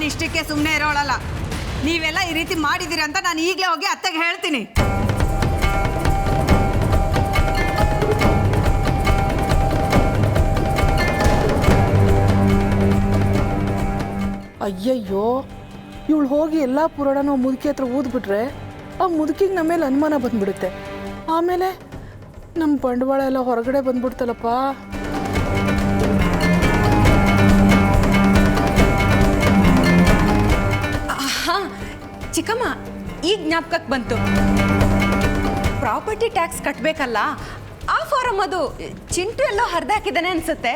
ಇಷ್ಟಕ್ಕೆ ಸುಮ್ಮನೆ ಇರೋಳಲ್ಲ. ನೀವೆಲ್ಲ ಈ ರೀತಿ ಮಾಡಿದ್ದೀರಿ ಅಂತ ನಾನು ಈಗಲೇ ಹೋಗಿ ಅತ್ತೆಗೆ ಹೇಳ್ತೀನಿ. ಅಯ್ಯಯ್ಯೋ, ಇವಳು ಹೋಗಿ ಎಲ್ಲ ಪುರಾಣನೂ ಮುದುಕಿ ಹತ್ರ ಓದ್ಬಿಟ್ರೆ ಆ ಮುದುಕಿಗೆ ನಮ್ಮ ಮೇಲೆ ಅನುಮಾನ ಬಂದ್ಬಿಡುತ್ತೆ. ಆಮೇಲೆ ನಮ್ಮ ಬಂಡವಾಳ ಎಲ್ಲ ಹೊರಗಡೆ ಬಂದ್ಬಿಡ್ತಲ್ಲಪ್ಪ. ಹಾಂ ಚಿಕ್ಕಮ್ಮ, ಈಗ ಜ್ಞಾಪಕಕ್ಕೆ ಬಂತು. ಪ್ರಾಪರ್ಟಿ ಟ್ಯಾಕ್ಸ್ ಕಟ್ಟಬೇಕಲ್ಲ, ಆ ಫಾರಮ್ ಅದು ಚಿಂಟು ಎಲ್ಲೋ ಹರಿದಾಕಿದ್ದಾನೆ ಅನ್ಸುತ್ತೆ.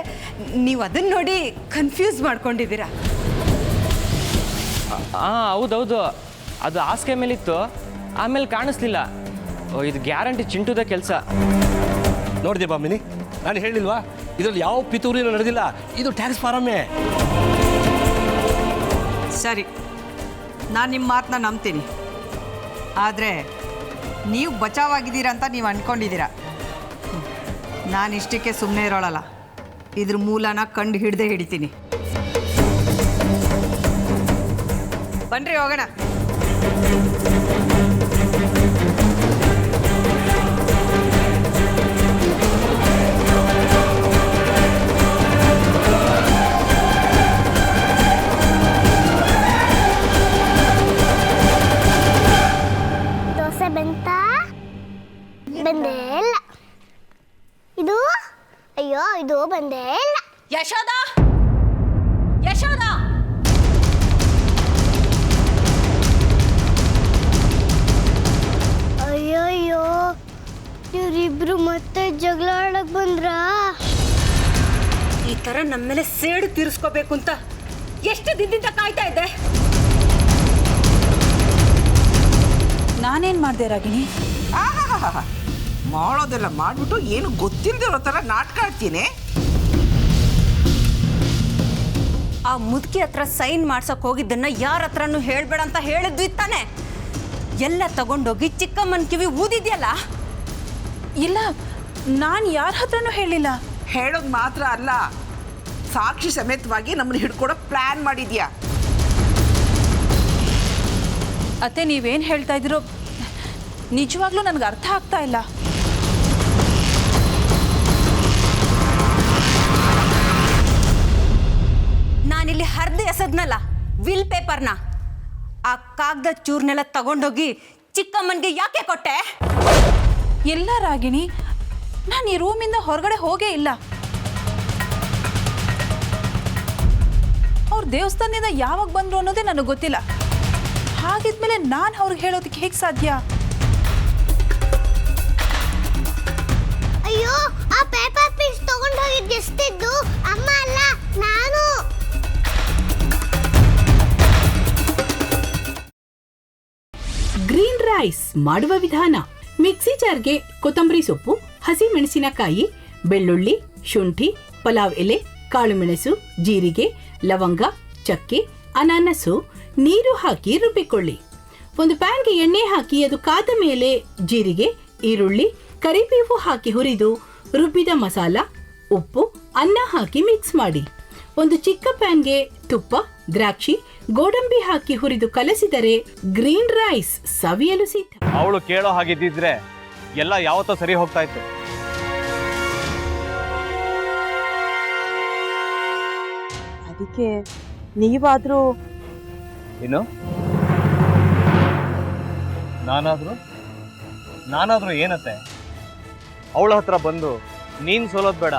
ನೀವು ಅದನ್ನ ನೋಡಿ ಕನ್ಫ್ಯೂಸ್ ಮಾಡ್ಕೊಂಡಿದ್ದೀರಾ. ಹಾಂ ಹೌದೌದು, ಅದು ಹಾಸಿಗೆ ಮೇಲಿತ್ತು, ಆಮೇಲೆ ಕಾಣಿಸ್ಲಿಲ್ಲ. ಇದು ಗ್ಯಾರಂಟಿ ಚಿಂಟುದ ಕೆಲಸ. ನೋಡಿದೆ ಬಾಮಿನಿ, ನಾನು ಹೇಳಿಲ್ವಾ ಇದರಲ್ಲಿ ಯಾವ ಪಿತೂರಿನೂ ನಡೆದಿಲ್ಲ, ಇದು ಟ್ಯಾಕ್ಸ್ ಫಾರಮ್ಮೇ. ಸರಿ, ನಾನು ನಿಮ್ಮ ಮಾತನ್ನ ನಂಬ್ತೀನಿ. ಆದರೆ ನೀವು ಬಚಾವಾಗಿದ್ದೀರಂತ ನೀವು ಅಂದ್ಕೊಂಡಿದ್ದೀರಾ. ನಾನು ಇಷ್ಟಕ್ಕೆ ಸುಮ್ಮನೆ ಇರೋಳಲ್ಲ, ಇದ್ರ ಮೂಲನ ಕಂಡು ಹಿಡ್ದೇ ಹಿಡಿತೀನಿ. ಬನ್ರಿ ಹೋಗೋಣ. ದೋಸೆ ಬಂದೇ ಇಲ್ಲ. ಇದು ಅಯ್ಯೋ, ಇದು ಬಂದೇ ಇಲ್ಲ. ಯಶೋದ, ಯಶೋದ, ಅಯ್ಯಯ್ಯೋ, ಇವರಿಬ್ರು ಮತ್ತೆ ಜಗಳ ಆಡಕ್ ಬಂದ್ರಾ? ಈ ಥರ ನಮ್ಮ ಮೇಲೆ ಸೇಡು ತೀರಿಸ್ಕೋಬೇಕು ಅಂತ ಎಷ್ಟು ದಿನದಿಂದ ಕಾಯ್ತಾ ಇದ್ದೆ. ನಾನೇನು ಮಾಡಿದೆ ರಾಗಿಣಿ? ಮಾಡೋದೆಲ್ಲ ಮಾಡಿಬಿಟ್ಟು ಏನು ಗೊತ್ತಿಲ್ಲದಿರೋ ಥರ ನಾಟಕ ಆಡ್ತೀನಿ. ಆ ಮುದುಕಿ ಹತ್ರ ಸೈನ್ ಮಾಡ್ಸಕ್ ಹೋಗಿದ್ದನ್ನ ಯಾರ ಹತ್ರನೂ ಹೇಳ್ಬೇಡ ಅಂತ ಹೇಳಿದ್ವಿ ತಾನೆ. ಎಲ್ಲ ತಗೊಂಡೋಗಿ ಚಿಕ್ಕಮ್ಮನ ಕಿವಿ ಊದಿದ್ಯಲ್ಲ. ಇಲ್ಲ, ನಾನು ಯಾರ ಹತ್ರನೂ ಹೇಳಿಲ್ಲ. ಹೇಳೋದು ಮಾತ್ರ ಅಲ್ಲ, ಸಾಕ್ಷಿ ಸಮೇತವಾಗಿ ನಮ್ಮನ್ನು ಹಿಡ್ಕೊಡೋ ಪ್ಲ್ಯಾನ್ ಮಾಡಿದ್ಯಾ. ಅತ್ತೆ, ನೀವೇನು ಹೇಳ್ತಾ ಇದ್ದೀರೋ ನಿಜವಾಗ್ಲೂ ನನಗೆ ಅರ್ಥ ಆಗ್ತಾ ಇಲ್ಲ. ನಾನಿಲ್ಲಿ ಹರಿದು ಎಸದ್ನಲ್ಲ ವಿಲ್ ಪೇಪರ್ನ, ಆ ಕಾಗದ ಚೂರ್ನೆಲ್ಲ ತಗೊಂಡೋಗಿ ಚಿಕ್ಕಮ್ಮನಿಗೆ ಯಾಕೆ ಕೊಟ್ಟೆ? ಇಲ್ಲ ರಾಗಿಣಿ, ನಾನು ಈ ರೂಮಿಂದ ಹೊರಗಡೆ ಹೋಗೇ ಇಲ್ಲ. ಅವ್ರು ದೇವಸ್ಥಾನದಿಂದ ಯಾವಾಗ ಬಂದರು ಅನ್ನೋದೇ ನನಗೆ ಗೊತ್ತಿಲ್ಲ. ಹಾಗಿದ್ಮೇಲೆ ನಾನು ಅವ್ರಿಗೆ ಹೇಳೋದಕ್ಕೆ ಹೇಗೆ ಸಾಧ್ಯ? ಅಯ್ಯೋ, ಆ ಪೇಪರ್ ಪೀಸ್ ತಗೊಂಡು ಹೋಗಿದ್ದು ಎಷ್ಟಿದ್ದು? ಅಮ್ಮ ಅಲ್ಲ, ನಾನು. ಗ್ರೀನ್ ರೈಸ್ ಮಾಡುವ ವಿಧಾನ: ಮಿಕ್ಸಿ ಜಾರ್ಗೆ ಕೊತ್ತಂಬರಿ ಸೊಪ್ಪು, ಹಸಿ ಮೆಣಸಿನಕಾಯಿ, ಬೆಳ್ಳುಳ್ಳಿ, ಶುಂಠಿ, ಪಲಾವ್ ಎಲೆ, ಕಾಳುಮೆಣಸು, ಜೀರಿಗೆ, ಲವಂಗ, ಚಕ್ಕೆ, ಅನಾನಸು, ನೀರು ಹಾಕಿ ರುಬ್ಬಿಕೊಳ್ಳಿ. ಒಂದು ಪ್ಯಾನ್ಗೆ ಎಣ್ಣೆ ಹಾಕಿ ಅದು ಕಾದ ಮೇಲೆ ಜೀರಿಗೆ, ಈರುಳ್ಳಿ, ಕರಿಬೇವು ಹಾಕಿ ಹುರಿದು ರುಬ್ಬಿದ ಮಸಾಲ, ಉಪ್ಪು, ಅನ್ನ ಹಾಕಿ ಮಿಕ್ಸ್ ಮಾಡಿ. ಒಂದು ಚಿಕ್ಕ ಪ್ಯಾನ್ಗೆ ತುಪ್ಪ, ದ್ರಾಕ್ಷಿ, ಗೋಡಂಬಿ ಹಾಕಿ ಹುರಿದು ಕಲಸಿದರೆ ಗ್ರೀನ್ ರೈಸ್ ಸವಿಯಲು ಸಿದ್ಧ. ಅವಳು ಕೇಳೋ ಹಾಗಿದ್ದಿದ್ರೆ ಎಲ್ಲ ಯಾವತ್ತೋ ಸರಿ ಹೋಗ್ತಾ ಇತ್ತು. ಅದಕ್ಕೆ ನೀವಾದ್ರೂ ಏನು? ನಾನಾದ್ರೂ ಏನತ್ತೆ? ಅವಳ ಹತ್ರ ಬಂದು ನೀನು ಸೋಲೋದು ಬೇಡ,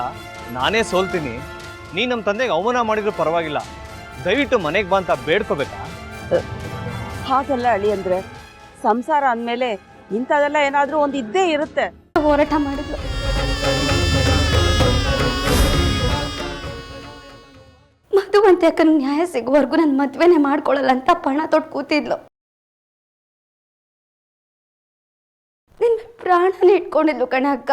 ನಾನೇ ಸೋಲ್ತೀನಿ, ನೀನು ನಮ್ಮ ತಂದೆಗೆ ಅವಮಾನ ಮಾಡಿದ್ರು ಪರವಾಗಿಲ್ಲ, ದಯವಿಟ್ಟು ಮನೆಗೆ ಬಾ ಅಂತ ಬೇಡ್ಕೋಬೇಕಾ? ಹಾಗೆಲ್ಲ ಅಳಿ ಅಂದ್ರೆ ಸಂಸಾರ ಅಂದಮೇಲೆ ಇಂಥದೆಲ್ಲ ಏನಾದರೂ ಒಂದು ಇದ್ದೇ ಇರುತ್ತೆ. ಹೋರಾಟ ಮಾಡಿದ್ಲು. ಮಧುವಂತೆ ಅಕ್ಕನ ನ್ಯಾಯ ಸಿಗುವವರೆಗೂ ನನ್ನ ಮದ್ವೆನೇ ಮಾಡ್ಕೊಳ್ಳಲ್ಲ ಅಂತ ಪಣ ತೊಟ್ಟು ಕೂತಿದ್ಲು. ನಿನ್ನ ಪ್ರಾಣನ ಇಟ್ಕೊಂಡಿದ್ಲು ಕಣ ಅಕ್ಕ.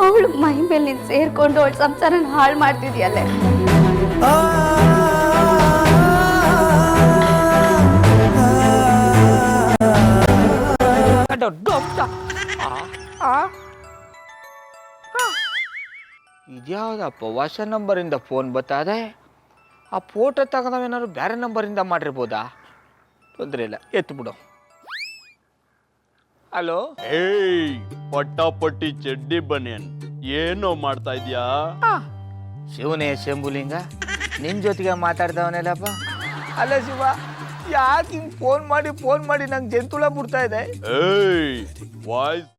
ಅವಳು ಮೈ ಮೇಲೆ ನೀನು ಸೇರ್ಕೊಂಡು ಅವಳ ಸಂಸಾರನ ಹಾಳು ಮಾಡ್ತಿದ್ಯಲ್ಲೇ. ಇದ್ಯಾವುದಪ್ಪ ಹೊಸ ನಂಬರಿಂದ ಫೋನ್ ಬತ್ತದೆ. ಆ ಫೋಟೋ ತಗೊಂಡವೇನಾದ್ರು ಬೇರೆ ನಂಬರಿಂದ ಮಾಡಿರ್ಬೋದಾ? ತೊಂದರೆ ಇಲ್ಲ, ಎತ್ತು ಬಿಡು. ಹಲೋ, ಏಯ್ ಪಟ್ಟಾಪಟ್ಟಿ ಚಡ್ಡಿ ಬನಿಯನ್, ಏನೋ ಮಾಡ್ತಾ ಇದ್ಯಾ? ಶಿವನೇ ಶಂಭುಲಿಂಗ, ನಿನ್ನ ಜೊತೆಗೆ ಮಾತಾಡ್ದವನೇಲಪ್ಪ. ಅಲ್ಲ ಶಿವ, ಯಾಕೆ ಹಿಂಗೆ ಫೋನ್ ಮಾಡಿ ನಂಗೆ ಜಂತುಳ ಬಿಡ್ತಾ ಇದೆ? ಏಯ್ ವಾಯ್ಸ್